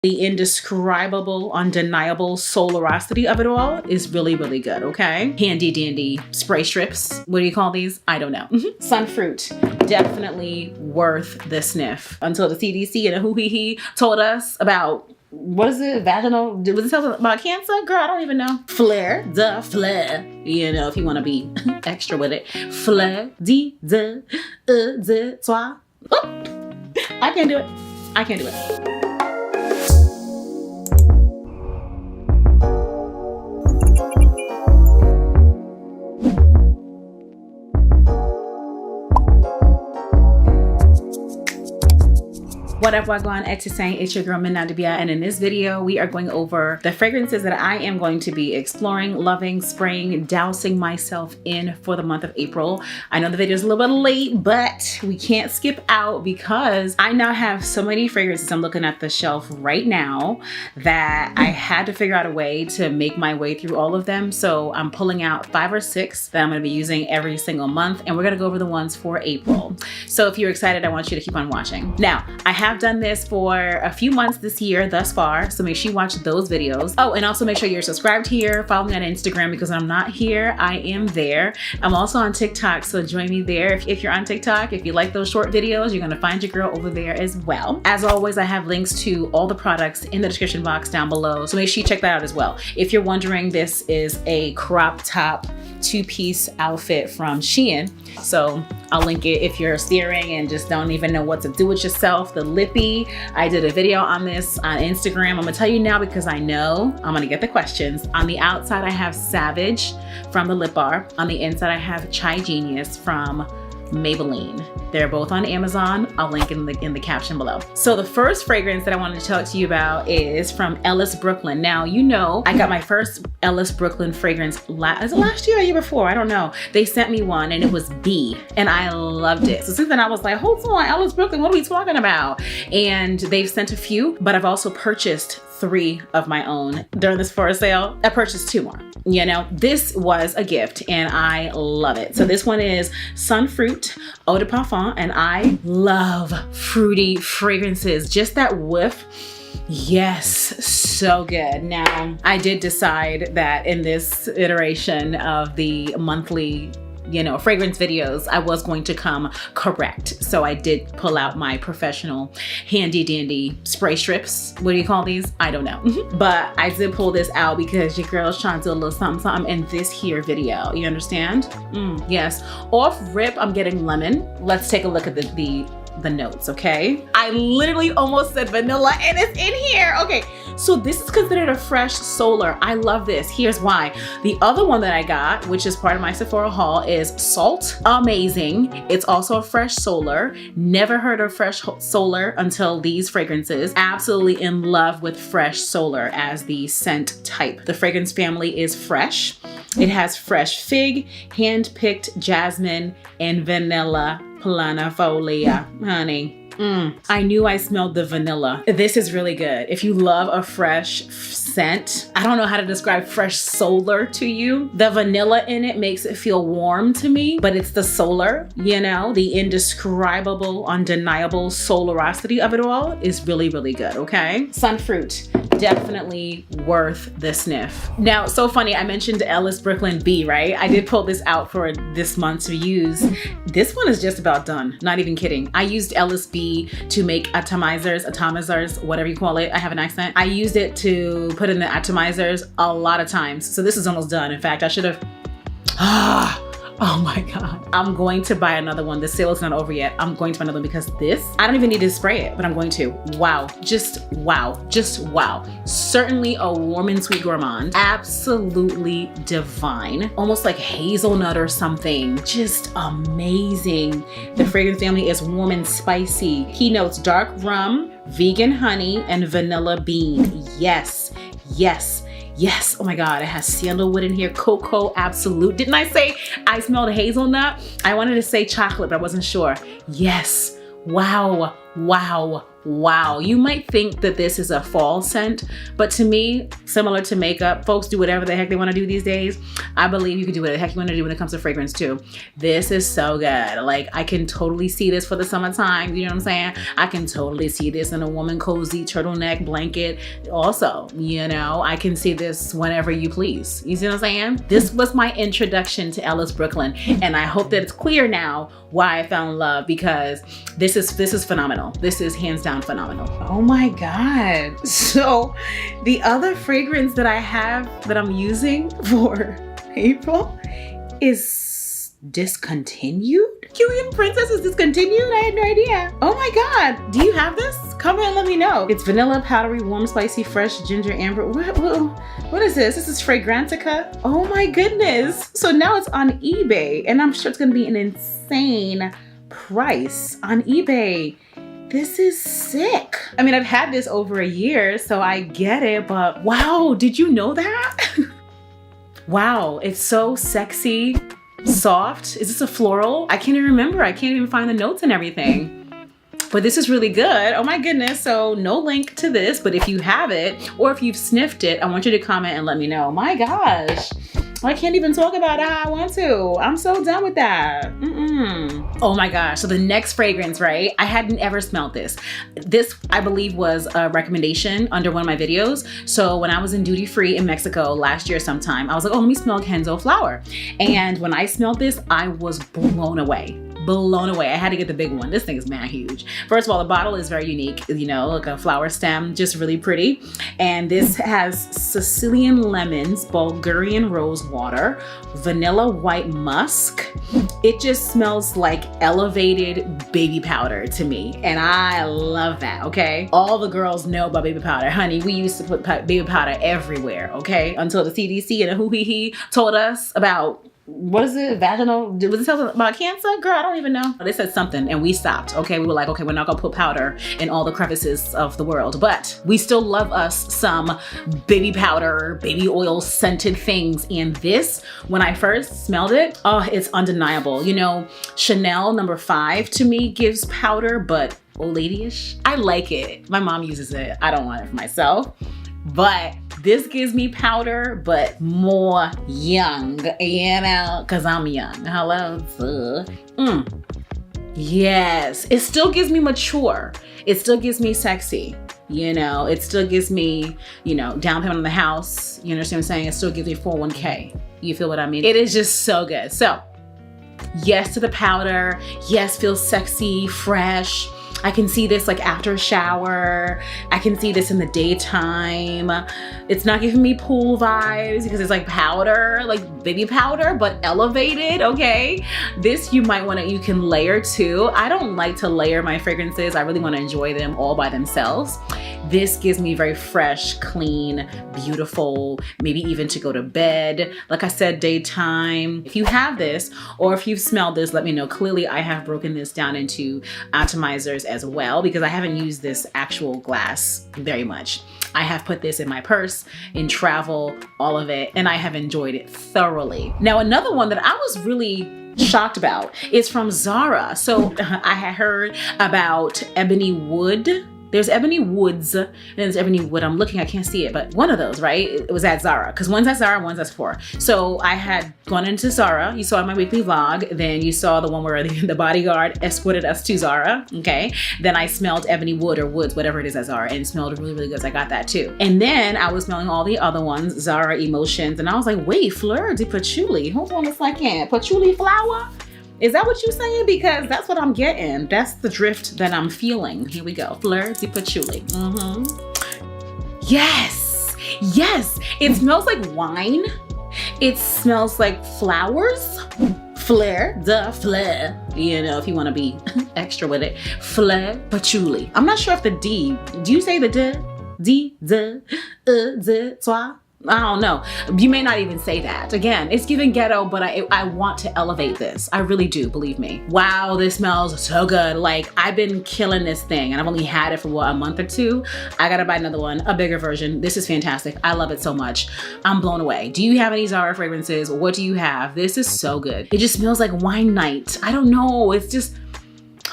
The indescribable, undeniable solarosity of it all is really, really good, okay? Handy dandy spray strips. What do you call these? I don't know. Sunfruit, definitely worth the sniff. Until the CDC and the hoo-hee-hee told us about, what is it, vaginal, was it something about cancer? Girl, I don't even know. Fleur de fleur, you know, if you want to be extra with it. Fleur de toi. Oh, I can't do it. I can't do it. What up, wagwan, it's your girl MenaAdubea, and in this video we are going over the fragrances that I am going to be exploring, loving, spraying, dousing myself in for the month of April. I know the video is a little bit late, but we can't skip out because I now have so many fragrances I'm looking at the shelf right now that I had to figure out a way to make my way through all of them. So I'm pulling out 5 or 6 that I'm going to be using every single month, and we're going to go over the ones for April. So if you're excited, I want you to keep on watching. Now, I have done this for a few months this year thus far, so make sure you watch those videos. Oh, and also make sure you're subscribed here, follow me on Instagram, because I'm not here, I am there. I'm also on TikTok, so join me there. If you're on TikTok, if you like those short videos, you're gonna find your girl over there as well. As always, I have links to all the products in the description box down below, so make sure you check that out as well. If you're wondering, this is a crop top 2-piece outfit from Shein, so I'll link it if you're staring and just don't even know what to do with yourself. The lippy, I did a video on this on Instagram. I'm gonna tell you now because I know I'm gonna get the questions. On the outside, I have Savage from the Lip Bar. On the inside, I have Chai Genius from Maybelline. They're both on Amazon. I'll link in the caption below. So the first fragrance that I wanted to talk to you about is from Ellis Brooklyn. Now, you know, I got my first Ellis Brooklyn fragrance is it last year or year before? I don't know. They sent me one and it was Bee, and I loved it. So since then I was like, hold on, Ellis Brooklyn, what are we talking about? And they've sent a few, but I've also purchased 3 of my own during this forest sale. I purchased 2 more. You know, this was a gift and I love it. So this one is Sunfruit Eau de Parfum, and I love fruity fragrances. Just that whiff. Yes, so good. Now, I did decide that in this iteration of the monthly, you know, fragrance videos, I was going to come correct. So I did pull out my professional handy dandy spray strips. What do you call these? I don't know. But I did pull this out because your girl's trying to do a little something, something in this here video. You understand? Yes. Off rip, I'm getting lemon. Let's take a look at the notes, okay? I literally almost said vanilla and it's in here. Okay, so this is considered a fresh solar. I love this. Here's why. The other one that I got, which is part of my Sephora haul, is Salt. Amazing. It's also a fresh solar. Never heard of fresh solar until these fragrances. Absolutely in love with fresh solar as the scent type. The fragrance family is fresh. It has fresh fig, hand-picked jasmine, and vanilla planifolia, honey. I knew I smelled the vanilla. This is really good. If you love a fresh scent, I don't know how to describe fresh solar to you. The vanilla in it makes it feel warm to me, but it's the solar, you know, the indescribable, undeniable solarosity of it all is really, really good, okay? Sunfruit, definitely worth the sniff. Now, so funny, I mentioned Ellis Brooklyn Bee, right? I did pull this out for this month to use. This one is just about done, not even kidding. I used Ellis Bee to make atomizers, whatever you call it. I have an accent. I used it to put in the atomizers a lot of times. So this is almost done. In fact, I should have, oh my God. I'm going to buy another one. The sale is not over yet. I'm going to buy another one because this, I don't even need to spray it, but I'm going to. Wow, just wow, just wow. Certainly a warm and sweet gourmand. Absolutely divine. Almost like hazelnut or something. Just amazing. The fragrance family is warm and spicy. Keynotes dark rum, vegan honey, and vanilla bean. Yes, yes. Yes, oh my God, it has sandalwood in here, cocoa, absolute. Didn't I say I smelled hazelnut? I wanted to say chocolate, but I wasn't sure. Yes, wow, wow, wow. You might think that this is a fall scent, but to me, similar to makeup, folks do whatever the heck they want to do these days. I believe you can do whatever the heck you want to do when it comes to fragrance too. This is so good. Like, I can totally see this for the summertime. You know what I'm saying? I can totally see this in a woman cozy turtleneck blanket. Also, you know, I can see this whenever you please. You see what I'm saying? This was my introduction to Ellis Brooklyn, and I hope that it's clear now why I fell in love, because this is phenomenal. This is hands down phenomenal. Oh my God. So the other fragrance that I have that I'm using for April is discontinued. Killian Princess is discontinued? I had no idea. Oh my God. Do you have this? Come and let me know. It's vanilla, powdery, warm, spicy, fresh, ginger, amber. What is this? This is Fragrantica. Oh my goodness. So now it's on eBay, and I'm sure it's gonna be an insane price on eBay. This is sick. I mean, I've had this over a year, so I get it, but wow, did you know that? Wow, it's so sexy, soft. Is this a floral? I can't even remember. I can't even find the notes and everything. But this is really good. Oh my goodness. So no link to this, but if you have it or if you've sniffed it, I want you to comment and let me know. My gosh, I can't even talk about it how I want to. I'm so done with that. Oh my gosh. So the next fragrance, right? I hadn't ever smelled this. This, I believe, was a recommendation under one of my videos. So when I was in duty free in Mexico last year sometime, I was like, oh, let me smell Kenzo flower. And when I smelled this, I was blown away. Blown away. I had to get the big one. This thing is mad huge. First of all, the bottle is very unique, you know, like a flower stem, just really pretty. And this has Sicilian lemons, Bulgarian rose water, vanilla white musk. It just smells like elevated baby powder to me. And I love that, okay? All the girls know about baby powder. Honey, we used to put baby powder everywhere, okay? Until the CDC and the hoo-hee-hee told us about, what is it? Vaginal? Was it something about cancer? Girl, I don't even know. They said something and we stopped. Okay, we were like, okay, we're not gonna put powder in all the crevices of the world, but we still love us some baby powder, baby oil scented things. And this, when I first smelled it, oh, it's undeniable. You know, Chanel No. 5 to me gives powder, but old lady-ish. I like it. My mom uses it. I don't want it for myself. But this gives me powder, but more young, you know, because I'm young. Hello. Yes, it still gives me mature. It still gives me sexy. You know, it still gives me, you know, down payment on the house. You understand what I'm saying? It still gives me 401k. You feel what I mean? It is just so good. So yes to the powder. Yes, feels sexy, fresh. I can see this like after a shower. I can see this in the daytime. It's not giving me pool vibes because it's like powder, like baby powder, but elevated, okay? This you might wanna, you can layer too. I don't like to layer my fragrances. I really wanna enjoy them all by themselves. This gives me very fresh, clean, beautiful, maybe even to go to bed. Like I said, daytime. If you have this or if you've smelled this, let me know. Clearly I have broken this down into atomizers as well because I haven't used this actual glass very much. I have put this in my purse, in travel, all of it, and I have enjoyed it thoroughly. Now, another one that I was really shocked about is from Zara. So I had heard about Ebony Wood. There's Ebony Woods and there's Ebony Wood. I'm looking, I can't see it, but one of those, right? It was at Zara, because one's at Zara, one's at Sephora. So I had gone into Zara. You saw my weekly vlog. Then you saw the one where the bodyguard escorted us to Zara, okay? Then I smelled Ebony Wood or Woods, whatever it is at Zara, and it smelled really, really good. So I got that too. And then I was smelling all the other ones, Zara Emotions, and I was like, wait, Fleur de Patchouli. Hold on a second, patchouli flower? Is that what you're saying? Because that's what I'm getting. That's the drift that I'm feeling. Here we go. Fleur de Patchouli. Yes. Yes. It smells like wine. It smells like flowers. Fleur de fleur. You know, if you want to be extra with it. Fleur patchouli. I'm not sure if the D. Do you say the D? De, toi? I don't know. You may not even say that. Again, it's giving ghetto, but I want to elevate this. I really do, believe me. Wow, this smells so good. Like, I've been killing this thing and I've only had it for what, a month or two? I gotta buy another one, a bigger version. This is fantastic. I love it so much. I'm blown away. Do you have any Zara fragrances? What do you have? This is so good. It just smells like wine night. I don't know. It's just,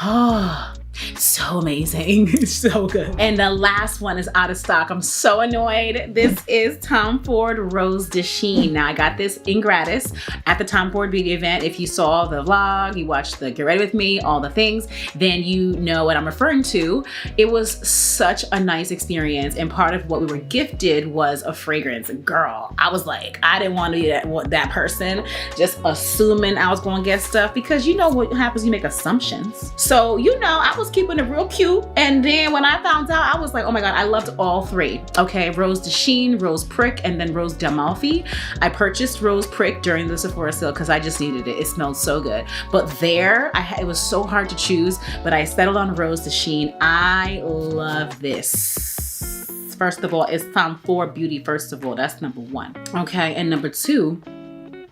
oh. So amazing. So good. And the last one is out of stock. I'm so annoyed. This is Tom Ford Rose de Sheen. Now I got this in gratis at the Tom Ford beauty event. If you saw the vlog, you watched the Get Ready With Me, all the things, then you know what I'm referring to. It was such a nice experience, and part of what we were gifted was a fragrance. Girl, I was like, I didn't want to be that person just assuming I was going to get stuff, because you know what happens, you make assumptions. So you know, I was keeping it real cute, and then when I found out, I was like, oh my god, I loved all three. Okay, Rose de Sheen, Rose Prick, and then Rose d'Amalfi. I purchased Rose Prick during the Sephora sale because I just needed it. It smelled so good. But there, it was so hard to choose, but I settled on Rose de Sheen. I love this. First of all, it's Tom Ford Beauty. First of all, that's number one. Okay, and number two,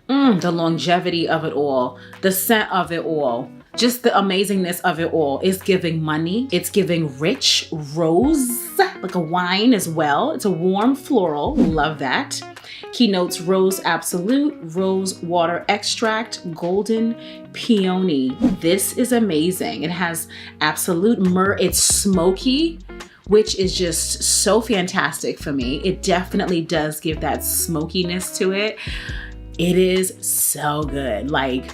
the longevity of it all, the scent of it all, just the amazingness of it all. It's giving money. It's giving rich rose, like a wine as well. It's a warm floral. Love that. Keynotes Rose Absolute, Rose Water Extract, Golden Peony. This is amazing. It has Absolute Myrrh. It's smoky, which is just so fantastic for me. It definitely does give that smokiness to it. It is so good. Like,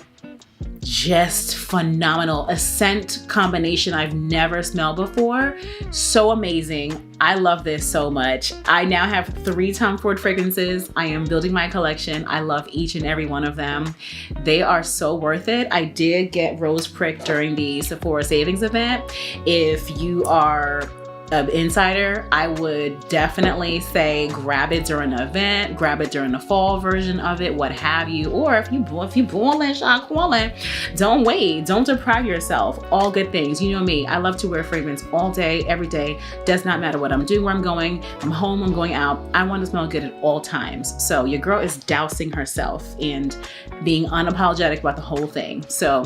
just phenomenal. A scent combination I've never smelled before. So amazing. I love this so much. I now have 3 Tom Ford fragrances. I am building my collection. I love each and every one of them. They are so worth it. I did get Rose Prick during the Sephora Savings event. If you are an insider, I would definitely say grab it during the event, grab it during the fall version of it, what have you. Or if you boiling, shot calling, don't wait, don't deprive yourself. All good things. You know me, I love to wear fragrance all day, every day. Does not matter what I'm doing, where I'm going, I'm home, I'm going out. I want to smell good at all times. So your girl is dousing herself and being unapologetic about the whole thing. So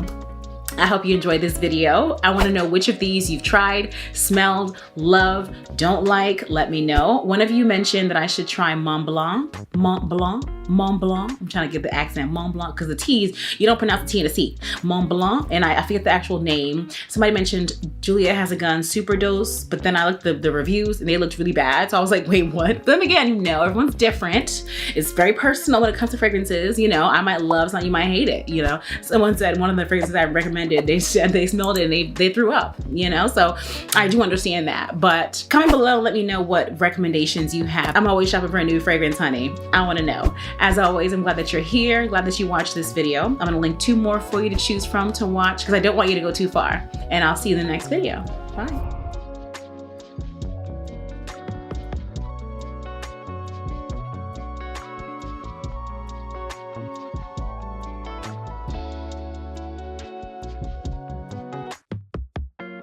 I hope you enjoyed this video. I want to know which of these you've tried, smelled, love, don't like. Let me know. One of you mentioned that I should try Mont Blanc. Mont Blanc. Mont Blanc. I'm trying to get the accent. Mont Blanc, because the T's, you don't pronounce the T and the C. Mont Blanc, and I forget the actual name. Somebody mentioned Julia Has a Gun Super Dose, but then I looked at the reviews and they looked really bad. So I was like, wait, what? Then again, you know, everyone's different. It's very personal when it comes to fragrances. You know, I might love something, you might hate it. You know, someone said one of the fragrances I recommended, they said they smelled it and they threw up, you know? So I do understand that, but comment below, let me know what recommendations you have. I'm always shopping for a new fragrance, honey. I wanna know. As always, I'm glad that you're here, glad that you watched this video. I'm gonna link 2 more for you to choose from to watch, because I don't want you to go too far. And I'll see you in the next video. Bye.